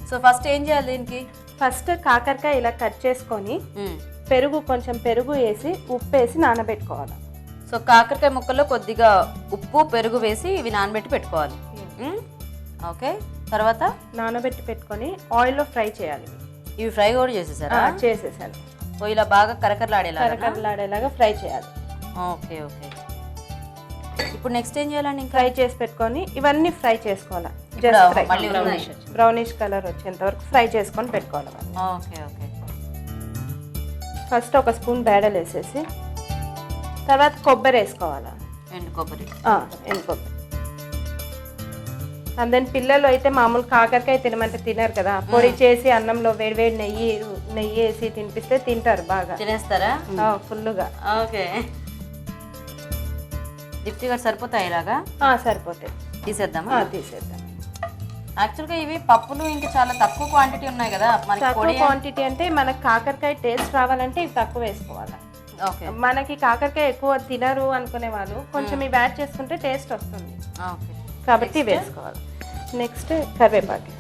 So first ఏం చేయాలి దీనికి? ఫస్ట్ కాకరకాయ ఇలా కట్ చేసుకొని పెరుగు కొంచెం పెరుగు వేసి ఉప్పు వేసి నానబెట్టుకోవాలి. సో కాకరకాయ ముక్కల్లో కొద్దిగా ఉప్పు పెరుగు వేసి ఇవి నానబెట్టి పెట్టుకోవాలి. ఓకే, తర్వాత నానబెట్టి పెట్టుకొని ఆయిల్లో ఫ్రై చేయాలి. ఇవి ఫ్రై కూడా చేసేసారా? చేసేసాను. సో ఇలా బాగా కరకరలాడేలాగా ఫ్రై చేయాలి. Okay okay. ఇప్పుడు నెక్స్ట్ ఏం చేయాలండి? ఇంకా ఫ్రై చేసి పెట్టుకొని ఇవన్నీ ఫ్రై చేసుకోవాలి. బ్రౌనిష్ కలర్ వచ్చేంత వరకు ఫ్రై చేసుకొని పెట్టుకోవాలి. Okay okay. ఫస్ట్ ఒక స్పూన్ బేడలు వేసేసి తర్వాత కొబ్బరి వేసుకోవాలి. ఎండు కొబ్బరి. అండ్ దెన్ పిల్లలు అయితే మామూలు కాకరకాయ తినమంటే తినరు కదా, పొడి చేసి అన్నంలో వేడివేడి నెయ్యి వేసి తినిపిస్తే తింటారు, బాగా తినేస్తారా ఫుల్గా. ఓకే. దీప్తి గారు సరిపోతాయి ఇలాగా? సరిపోతాయి. తీసేద్దామా? తీసేద్దాం. యాక్చువల్గా ఇవి పప్పులు ఇంకా చాలా తక్కువ క్వాంటిటీ ఉన్నాయి కదా, తక్కువ క్వాంటిటీ అంటే మనకి కాకరకాయ టేస్ట్ రావాలంటే ఇవి తక్కువ వేసుకోవాలి. ఓకే. మనకి కాకరకాయ ఎక్కువ తినరు అనుకునే వాళ్ళు కొంచెం ఇవి యాడ్ చేసుకుంటే టేస్ట్ వస్తుంది. ఓకే, కాబట్టి వేసుకోవాలి. నెక్స్ట్ కరివేపాకు.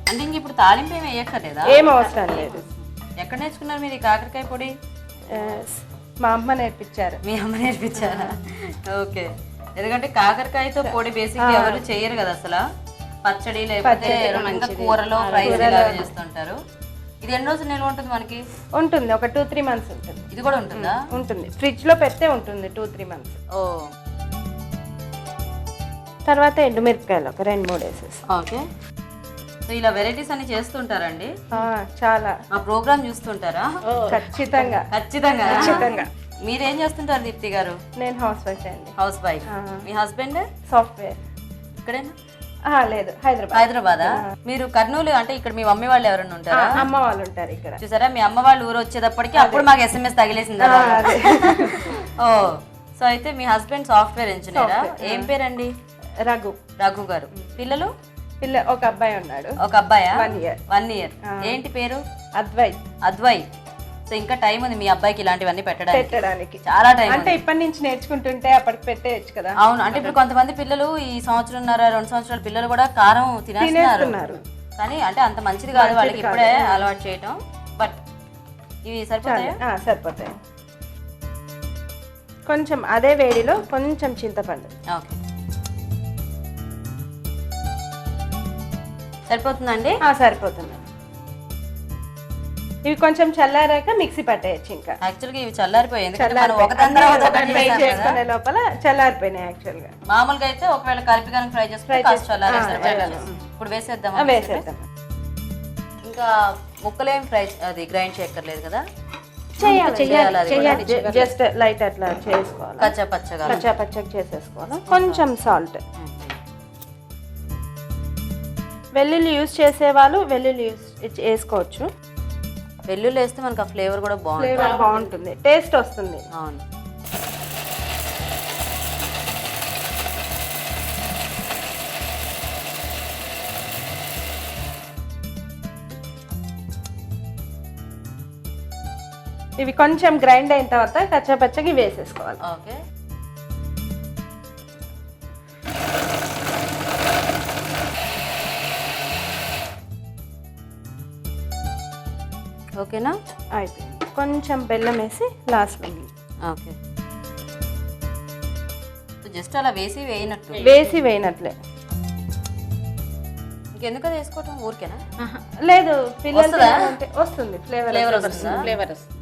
అంటే ఇంక ఇప్పుడు తాలింపు ఏమి వేయక్కర్లేదా? ఏం అవసరం లేదు. ఎక్కడ నేర్చుకున్నారు మీరు ఈ కాకరకాయ పొడి? మా అమ్మ నేర్పించారు. మీ అమ్మ నేర్పించారా? ఓకే. ఎందుకంటే కాకరకాయతో పొడి బేసిక్ ఎవరు చేయరు కదా అసలు, పచ్చడి లేకపోతే కూరలో ఫ్రై చేస్తుంటారు. ఇది ఎన్ని రోజులు నిల్వ ఉంటుంది మనకి? ఉంటుంది, ఒక 2-3 months ఉంటుంది. ఇది కూడా ఉంటుందా? ఉంటుంది, ఫ్రిడ్జ్ లో పెడితే ఉంటుంది 2-3 months. ఓ. తర్వాత ఎండుమిరపకాయలు ఒక 2-3 వేసేసి. ఓకే. సో ఇలా వెరైటీస్ అన్ని చేస్తుంటారండి? చాలా. ఆ ప్రోగ్రామ్ చూస్తుంటారా? ఖచ్చితంగా. మీరేం చేస్తుంటారు దీప్తి గారు? నేను హౌస్ వైఫ్ అండి. Housewife. మీ హస్బెండ్? సాఫ్ట్వేర్. ఇక్కడేనా? లేదు, హైదరాబాదా? మీరు కర్నూలు అంటే ఇక్కడ మీ మమ్మీ వాళ్ళు ఎవరైనా ఉంటారా? అమ్మ వాళ్ళు ఉంటారు ఇక్కడ. చూసారా, మీ అమ్మ వాళ్ళు ఊరు వచ్చేటప్పటికి అప్పుడు మాకు SMS తగిలేసిందా? ఓ. సో అయితే మీ హస్బెండ్ సాఫ్ట్వేర్ ఇంజనీరా? ఏం పేరండి? రఘు గారు. పిల్లలు? ఒక అబ్బాయి ఉన్నాడు. ఒక అబ్బాయా? 1 year. ఏంటి పేరు? అద్వైత్. సో ఇంకా టైం ఉంది మీ అబ్బాయికి ఇలాంటివన్నీ పెట్టడానికి? చాలా టైం. అంటే ఇప్పటి నుంచి నేర్చుకుంటుంటే అప్పటికి పెట్టేయచ్చు కదా. అవును, అంటే ఇప్పుడు కొంతమంది పిల్లలు ఈ 1-2 సంవత్సరాల పిల్లలు కూడా కారం తినేస్తున్నారు, కానీ అంటే అంత మంచిది కాదు వాళ్ళకి ఇప్పుడే అలవాటు చేయటం. బట్ ఇవి సరిపోతాయి. కొంచెం అదే వేడిలో కొంచెం చింతపండు. ఓకే, సరిపోతుందండి? సరిపోతుంది. ఇవి కొంచెం చల్లారాక మిక్సీ పట్టేయచ్చు. ఇంకా యాక్చువల్గా ఇవి చల్లారిపోయాయి చేసుకునే లోపల చల్లారిపోయినాయి. యాక్చువల్గా మామూలుగా అయితే ఒకవేళ కలిపి కనుక ఫ్రై చేసుకుంటే ఇప్పుడు వేసేద్దాం. ఇంకా ముక్కలేం ఫ్రై అది గ్రైండ్ చేయక్కర్లేదు కదా? చేయాలి. జస్ట్ లైట్ అట్లా చేసుకోవాలి, కచ్చాపచ్చగా చేసేసుకోవాలి. కొంచెం సాల్ట్. వెల్లుల్లి యూజ్ చేసేవాళ్ళు వెల్లుల్లి వేసుకోవచ్చు. వెల్లుల్లి వేస్తే మనకు ఆ ఫ్లేవర్ కూడా బాగుంటుంది, టేస్ట్ వస్తుంది. అవును. ఇవి కొంచెం గ్రైండ్ అయిన తర్వాత కచ్చాపచ్చకి వేసేసుకోవాలి. ఓకే. ఓకేనా? అయిపోయింది. కొంచెం బెల్లం వేసి లాస్ట్లో. ఓకే. జస్ట్ అలా వేసి వేయనట్లే. ఇంకెందుకు అది వేసుకోవటం? ఊరికేనా? లేదు, పిల్లలు వస్తుంది ఫ్లేవర్ వస్తుంది.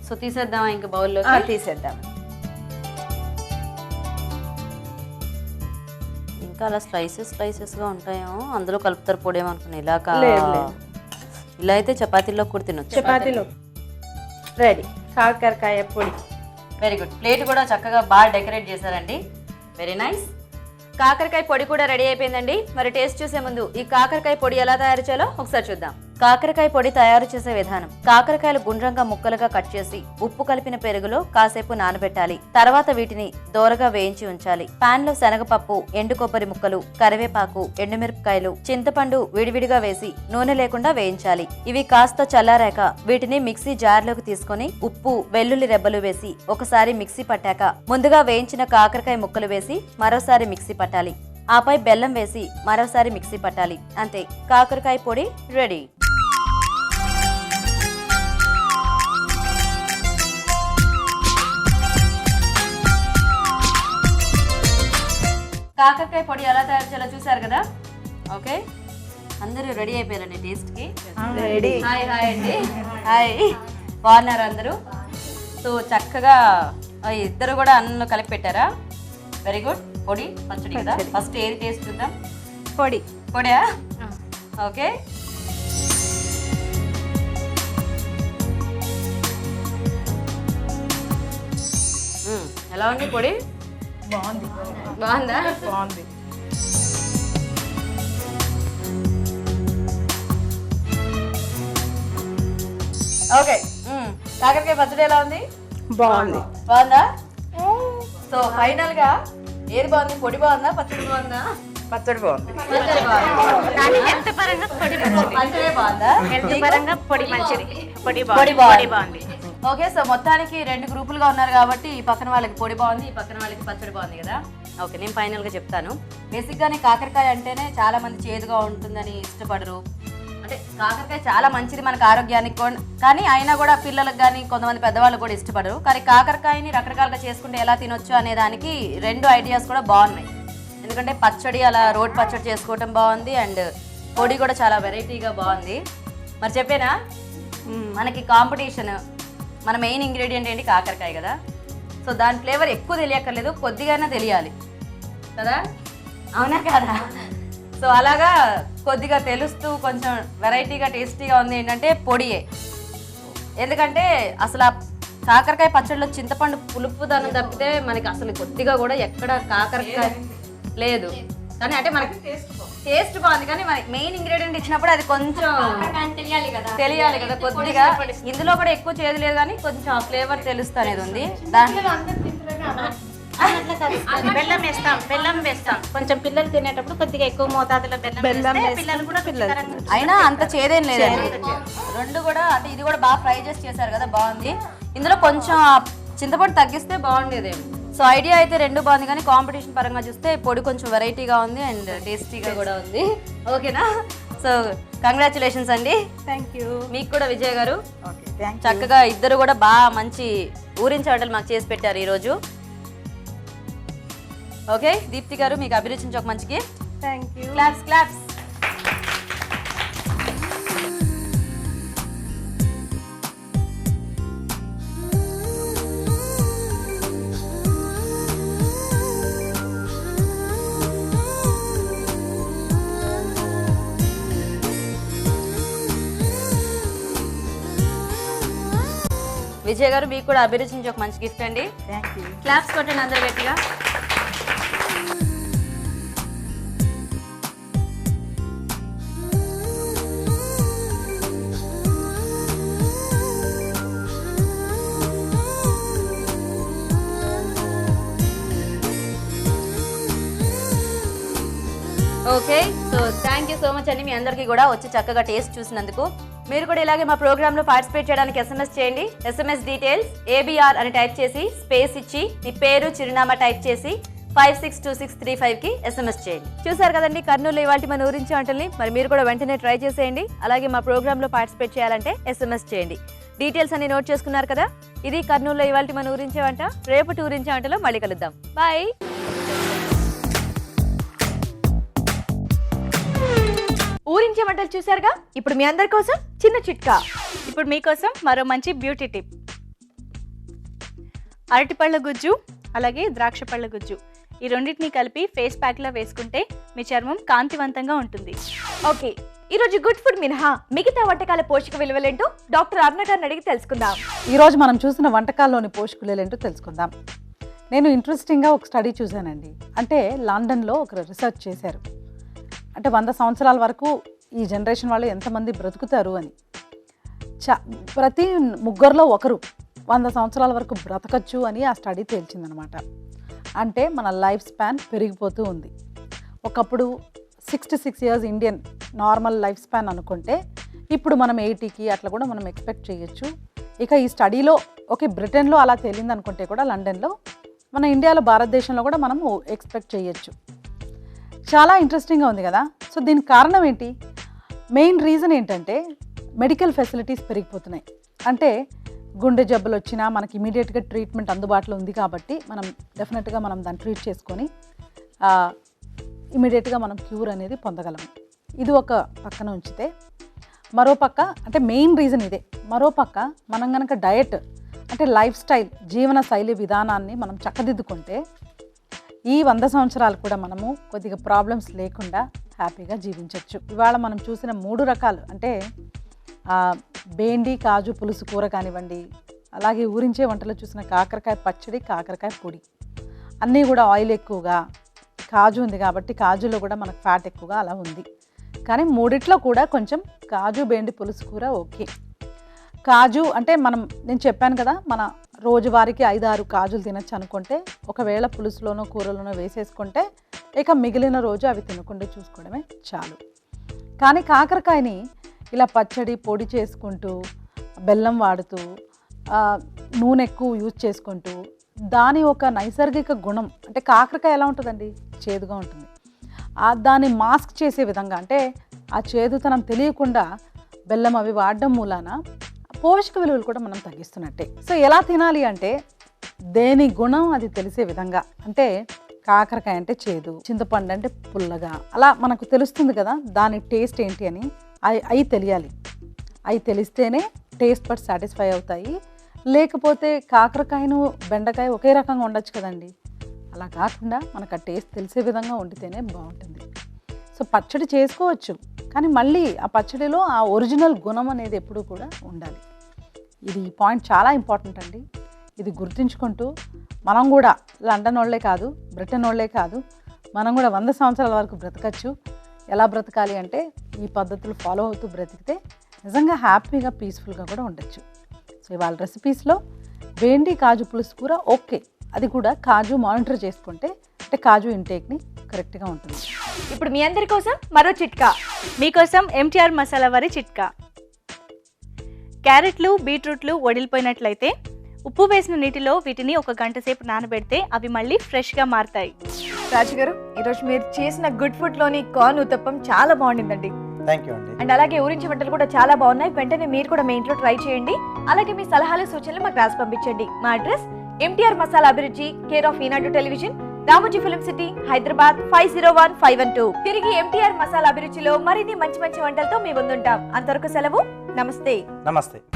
సో తీసేద్దామా ఇంకా బౌల్లో? తీసేద్దాం. ఇంకా అలా స్లైసెస్గా ఉంటాయేమో, అందులో కలుపుతారు పొడి ఏమనుకున్నా. ఇలా అయితే చపాతీలో కూడా తినొచ్చు. చపాతీలో రెడీ కాకరకాయ పొడి. Very good. ప్లేట్ కూడా చక్కగా బాగా డెకరేట్ చేశారండి. Very nice. కాకరకాయ పొడి కూడా రెడీ అయిపోయిందండి. మరి టేస్ట్ చూసే ముందు ఈ కాకరకాయ పొడి ఎలా తయారు చేయాలో ఒకసారి చూద్దాం. కాకరకాయ పొడి తయారు చేసే విధానం. కాకరకాయలు గుండ్రంగా ముక్కలుగా కట్ చేసి ఉప్పు కలిపిన పెరుగులో కాసేపు నానబెట్టాలి. తర్వాత వీటిని దోరగా వేయించి ఉంచాలి. పాన్ లో శనగపప్పు, ఎండు కొబ్బరి ముక్కలు, కరివేపాకు, ఎండుమిరపకాయలు, చింతపండు విడివిడిగా వేసి నూనె లేకుండా వేయించాలి. ఇవి కాస్త చల్లారాక వీటిని మిక్సీ జార్లోకి తీసుకొని ఉప్పు, వెల్లుల్లి రెబ్బలు వేసి ఒకసారి మిక్సీ పట్టాక ముందుగా వేయించిన కాకరకాయ ముక్కలు వేసి మరోసారి మిక్సీ పట్టాలి. ఆపై బెల్లం వేసి మరోసారి మిక్సీ పట్టాలి. అంతే, కాకరకాయ పొడి రెడీ. కాకరకాయ పొడి ఎలా తయారు చేయాలో చూసారు కదా. ఓకే, అందరూ రెడీ అయిపోయారండి టేస్ట్ కి. హాయ్ హాయ్ అండి, హాయ్, బాగున్నారు అందరూ? సో చక్కగా ఇద్దరు కూడా అన్నంలో కలిపి పెట్టారా? Very good. పొడి పచ్చడి కదా, ఫస్ట్ ఏది టేస్ట్ చూద్దాం. పొడియా? ఓకే, ఎలా ఉంది పొడి? బాగుందా? ఓకే, కాకరకాయ పచ్చడి ఎలా ఉంది? బాగుందా? సో ఫైనల్ గా ఏది బాగుంది? పొడి బాగుందా, పచ్చడి బాగుందా? పచ్చడి బాగుంది. పచ్చడి బాగుందా? పొడి బాగుంది. ఓకే, సో మొత్తానికి 2 గ్రూపులుగా ఉన్నారు కాబట్టి ఈ పక్కన వాళ్ళకి పొడి బాగుంది, ఈ పక్కన వాళ్ళకి పచ్చడి బాగుంది కదా. ఓకే, నేను ఫైనల్ గా చెప్తాను. బేసిక్ గానే కాకరకాయ అంటేనే చాలా మంది చేదుగా ఉంటుందని ఇష్టపడరు. అంటే కాకరకాయ చాలా మంచిది మనకు ఆరోగ్యానికి, కానీ అయినా కూడా పిల్లలకు కానీ కొంతమంది పెద్దవాళ్ళు కూడా ఇష్టపడరు. కానీ కాకరకాయని రకరకాలుగా చేసుకుంటే ఎలా తినొచ్చు అనే దానికి 2 ఐడియాస్ కూడా బాగున్నాయి. ఎందుకంటే పచ్చడి అలా రోడ్ పచ్చడి చేసుకోవటం బాగుంది, అండ్ పొడి కూడా చాలా వెరైటీగా బాగుంది. మరి చెప్పేనా, మనకి కాంపిటీషన్, మన మెయిన్ ఇంగ్రీడియంట్ ఏంటి? కాకరకాయ కదా. సో దాని ఫ్లేవర్ ఎక్కువ తెలియక్కర్లేదు, కొద్దిగానే తెలియాలి కదా, అవునా కదా? సో అలాగా కొద్దిగా తెలుస్తూ కొంచెం వెరైటీగా టేస్టీగా ఉంది ఏంటంటే పొడియే. ఎందుకంటే అసలు కాకరకాయ పచ్చడిలో చింతపండు పులుపుదనం తప్పితే మనకి అసలు కొద్దిగా కూడా ఎక్కడ కాకరకాయ లేదు. కానీ అంటే మనకి టేస్ట్ బాగుంది, కానీ మనకి మెయిన్ ఇంగ్రీడియంట్ ఇచ్చినప్పుడు అది కొంచెం తెలియాలి కదా కొద్దిగా. ఇందులో కూడా ఎక్కువ చేదు లేదు, కానీ కొంచెం ఆ ఫ్లేవర్ తెలుస్తా అనేది ఉంది. బెల్లం వేస్తాం కొంచెం, పిల్లలు తినేటప్పుడు కొద్దిగా ఎక్కువ మోతాదులో బెల్లం పిల్లలు కూడా అయినా అంత చేదేం లేదండి. 2 కూడా అంటే ఇది కూడా బాగా ఫ్రై చేశారు కదా, బాగుంది. ఇందులో కొంచెం చింతపండు తగ్గిస్తే బాగుండేదేమో. సో ఐడియా అయితే 2 బాగుంది, కానీ కాంపిటీషన్ పరంగా చూస్తే పొడి కొంచెం వెరైటీగా ఉంది అండ్ టేస్టీగా కూడా ఉంది. ఓకేనా? సో కంగ్రాచులేషన్స్ అండి. Thank you. మీకు కూడా విజయ్ గారు. చక్కగా ఇద్దరు కూడా బాగా మంచి ఊరించే వంటలు మాకు చేసి పెట్టారు ఈరోజు. ఓకే, దీప్తి గారు మీకు అభిరుచించి ఒక మంచి gift. Thank you. Claps claps. Vijay గారు మీకు కూడా అభిరుచించి ఒక మంచి గిఫ్ట్ అండి. క్లాప్స్ కొట్టండి అందరు గట్టిగా. Okay, so thank you so much అండి మీ అందరికీ కూడా వచ్చి చక్కగా టేస్ట్ చూసినందుకు. మీరు కూడా ఇలాగే మా ప్రోగ్రామ్ లో పార్టిసిపేట్ చేయడానికి SMS చేయండి. SMS డీటెయిల్స్ ABR అని టైప్ చేసి స్పేస్ ఇచ్చి మీ పేరు, చిరునామా టైప్ చేసి 562635 కి SMS చేయండి. చూసారు కదండి కర్నూలు ఇవాల్టి మన ఊరించే వంటల్ని. మరి మీరు కూడా వెంటనే ట్రై చేసేయండి. అలాగే మా ప్రోగ్రామ్ లో పార్టిసిపేట్ చేయాలంటే SMS చేయండి. డీటెయిల్స్ అన్ని నోట్ చేసుకున్నారు కదా. ఇది కర్నూలులో ఇవాల్టి మన ఊరించే వంట. రేపటి ఊరించే వంటలో మళ్ళీ కలుద్దాం. బాయ్. ఊరించే వంటలు చూసారుగా. ఇప్పుడు మీ అందరి కోసం చిన్న చిట్కా. ఇప్పుడు మీకోసం మరో మంచి బ్యూటీ టిప్. అరటిపళ్ళ గుజ్జు అలాగే ద్రాక్ష పళ్ళ గుజ్జు ఈ రెండింటిని కలిపి ఫేస్ ప్యాక్లా వేసుకుంటే మీ చర్మం కాంతివంతంగా ఉంటుంది. ఓకే, ఈరోజు గుడ్ ఫుడ్ మినహా మిగతా వంటకాల పోషక విలువలేంటో డాక్టర్ అరుణ గారిని అడిగి తెలుసుకుందాం. ఈరోజు మనం చూసిన వంటకాల్లోని పోషకులేంటో తెలుసుకుందాం. నేను ఇంట్రెస్టింగ్గా ఒక స్టడీ చూశానండి. అంటే లండన్లో ఒక రీసెర్చ్ చేశారు. అంటే 100 సంవత్సరాల వరకు ఈ జనరేషన్ వాళ్ళు ఎంతమంది బ్రతుకుతారు అని. ప్రతి ముగ్గురులో ఒకరు 100 సంవత్సరాల వరకు బ్రతకచ్చు అని ఆ స్టడీ తేల్చిందనమాట. అంటే మన లైఫ్ స్పాన్ పెరిగిపోతూ ఉంది. ఒకప్పుడు 66 years Indian normal life span అనుకుంటే ఇప్పుడు మనం 80కి అట్లా కూడా మనం ఎక్స్పెక్ట్ చేయొచ్చు. ఇక ఈ స్టడీలో ఓకే బ్రిటన్లో అలా తేలింది అనుకుంటే కూడా లండన్లో మన ఇండియాలో భారతదేశంలో కూడా మనము ఎక్స్పెక్ట్ చేయొచ్చు. చాలా ఇంట్రెస్టింగ్గా ఉంది కదా. సో దీనికి కారణం ఏంటి? మెయిన్ రీజన్ ఏంటంటే మెడికల్ ఫెసిలిటీస్ పెరిగిపోతున్నాయి. అంటే గుండె జబ్బులు వచ్చినా మనకి ఇమీడియట్గా ట్రీట్మెంట్ అందుబాటులో ఉంది కాబట్టి మనం డెఫినెట్గా మనం దాన్ని ట్రీట్ చేసుకొని ఇమీడియట్గా మనం క్యూర్ అనేది పొందగలము. ఇది ఒక పక్కన ఉంచితే, మరోపక్క అంటే మెయిన్ రీజన్ ఇదే. మరోపక్క మనం కనుక డయట్ అంటే లైఫ్ స్టైల్ జీవన శైలి విధానాన్ని మనం చక్కదిద్దుకుంటే ఈ 100 సంవత్సరాలు కూడా మనము కొద్దిగా ప్రాబ్లమ్స్ లేకుండా హ్యాపీగా జీవించవచ్చు. ఇవాళ మనం చూసిన 3 రకాలు అంటే బేండి కాజు పులుసు కూర కానివ్వండి, అలాగే ఊరించే వంటలో చూసిన కాకరకాయ పచ్చడి, కాకరకాయ పొడి, అన్నీ కూడా ఆయిల్ ఎక్కువగా, కాజు ఉంది కాబట్టి కాజులో కూడా మనకు ఫ్యాట్ ఎక్కువగా అలా ఉంది. కానీ మూడిట్లో కూడా కొంచెం కాజు బేండి పులుసు కూర ఓకే. కాజు అంటే నేను చెప్పాను కదా, మన రోజువారికి 5-6 కాజులు తినచ్చు అనుకుంటే ఒకవేళ పులుసులోనో కూరలోనో వేసేసుకుంటే ఇక మిగిలిన రోజు అవి తినకుండా చూసుకోవడమే చాలు. కానీ కాకరకాయని ఇలా పచ్చడి పొడి చేసుకుంటూ బెల్లం వాడుతూ నూనె ఎక్కువ యూజ్ చేసుకుంటూ దాని ఒక నైసర్గిక గుణం అంటే కాకరకాయ ఎలా ఉంటుందండి, చేదుగా ఉంటుంది. దాన్ని మాస్క్ చేసే విధంగా అంటే ఆ చేదుతనం తెలియకుండా బెల్లం అవి వాడడం మూలాన పోషక విలువలు కూడా మనం తగ్గిస్తున్నట్టే. సో ఎలా తినాలి అంటే దేని గుణం అది తెలిసే విధంగా, అంటే కాకరకాయ అంటే చేదు, చింతపండు అంటే పుల్లగా, అలా మనకు తెలుస్తుంది కదా దాని టేస్ట్ ఏంటి అని. అవి తెలియాలి. అవి తెలిస్తేనే టేస్ట్ బట్ సాటిస్ఫై అవుతాయి. లేకపోతే కాకరకాయను బెండకాయ ఒకే రకంగా ఉండొచ్చు కదండి, అలా కాకుండా మనకు ఆ టేస్ట్ తెలిసే విధంగా వండితేనే బాగుంటుంది. సో పచ్చడి చేసుకోవచ్చు, కానీ మళ్ళీ ఆ పచ్చడిలో ఆ ఒరిజినల్ గుణం అనేది ఎప్పుడూ కూడా ఉండాలి. ఇది ఈ పాయింట్ చాలా ఇంపార్టెంట్ అండి. ఇది గుర్తుంచుకుంటూ మనం కూడా లండన్ వాళ్ళే కాదు, బ్రిటన్ వాళ్ళే కాదు, మనం కూడా 100 సంవత్సరాల వరకు బ్రతకచ్చు. ఎలా బ్రతకాలి అంటే ఈ పద్ధతులు ఫాలో అవుతూ బ్రతికితే నిజంగా హ్యాపీగా పీస్ఫుల్గా కూడా ఉండొచ్చు. సో ఇవాళ రెసిపీస్లో బేండి కాజు పులుసు కూర ఓకే, అది కూడా కాజు మానిటర్ చేసుకుంటే అంటే కాజు ఇంటేక్ని కరెక్ట్గా ఉంటుంది. ఇప్పుడు మీ అందరి కోసం మరో చిట్కా. మీకోసం ఎంటీఆర్ మసాలా వారి చిట్కా. క్యారెట్లు బీట్రూట్లు వడిలిపోయినట్లయితే ఉప్పు వేసిన నీటిలో వీటిని 1 గంట సేపు నానబెడితే అవి మళ్ళీ ఫ్రెష్గా మారుతాయి. రాజు గారు, ఈరోజు మీరు చేసిన గుడ్ ఫుడ్లోని కార్న్ ఉత్తప్పం చాలా బాగుండిందండి. థ్యాంక్ యూ అండి. అండ్ అలాగే ఊరించి వంటలు కూడా చాలా బాగున్నాయి. వెంటనే మీరు కూడా మీ ఇంట్లో ట్రై చేయండి. అలాగే మీ సలహాలు సూచనలు మాకు రాసి పంపించండి. మా అడ్రస్ ఎంటీఆర్ మసాలా అభిరుచి, care of Eenadu television, Ramoji film city, Hyderabad 501512. తిరిగి ఎంటీఆర్ మసాలా అభిరుచిలో మరిన్ని మంచి మంచి వంటలతో మీ ముందుంటాం. అంతవరకు సెలవు. నమస్తే. నమస్తే.